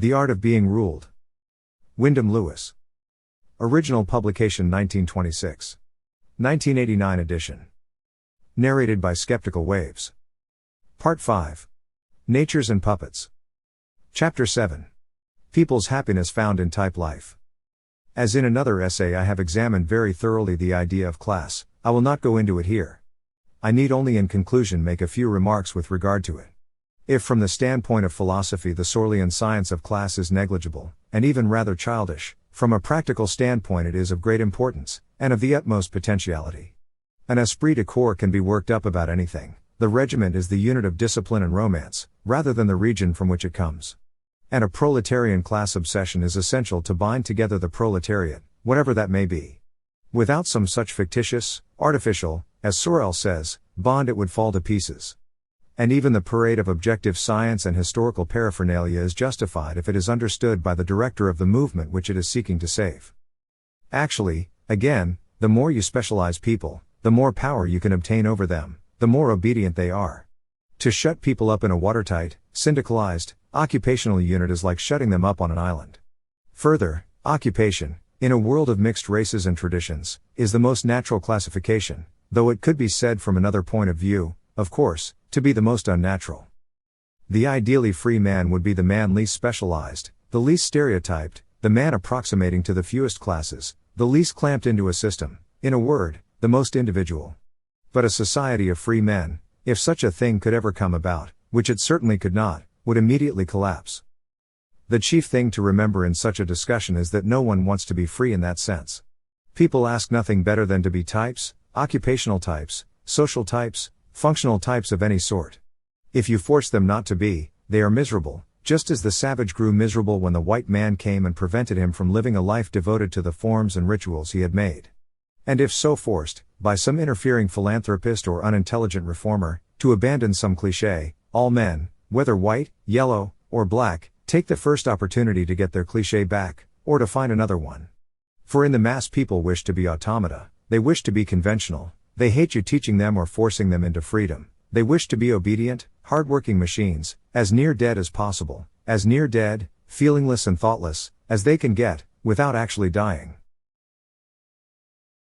The Art of Being Ruled. Wyndham Lewis. Original publication 1926. 1989 edition. Narrated by Skeptical Waves. Part 5. Natures and Puppets. Chapter 7. People's Happiness Found in Type Life. As in another essay, I have examined very thoroughly the idea of class. I will not go into it here. I need only in conclusion make a few remarks with regard to it. If from the standpoint of philosophy the Sorlean science of class is negligible, and even rather childish, from a practical standpoint it is of great importance, and of the utmost potentiality. An esprit de corps can be worked up about anything. The regiment is the unit of discipline and romance, rather than the region from which it comes. And a proletarian class obsession is essential to bind together the proletariat, whatever that may be. Without some such fictitious, artificial, as Sorel says, bond it would fall to pieces. And even the parade of objective science and historical paraphernalia is justified if it is understood by the director of the movement which it is seeking to save. Actually, again, the more you specialize people, the more power you can obtain over them, the more obedient they are. To shut people up in a watertight, syndicalized, occupational unit is like shutting them up on an island. Further, occupation, in a world of mixed races and traditions, is the most natural classification, though it could be said from another point of view, of course, to be the most unnatural. The ideally free man would be the man least specialized, the least stereotyped, the man approximating to the fewest classes, the least clamped into a system, in a word, the most individual. But a society of free men, if such a thing could ever come about, which it certainly could not, would immediately collapse. The chief thing to remember in such a discussion is that no one wants to be free in that sense. People ask nothing better than to be types, occupational types, social types, functional types of any sort. If you force them not to be, they are miserable, just as the savage grew miserable when the white man came and prevented him from living a life devoted to the forms and rituals he had made. And if so forced, by some interfering philanthropist or unintelligent reformer, to abandon some cliché, all men, whether white, yellow, or black, take the first opportunity to get their cliché back, or to find another one. For in the mass people wish to be automata, they wish to be conventional. They hate you teaching them or forcing them into freedom. They wish to be obedient, hard-working machines, as near dead as possible, as near dead, feelingless and thoughtless, as they can get, without actually dying.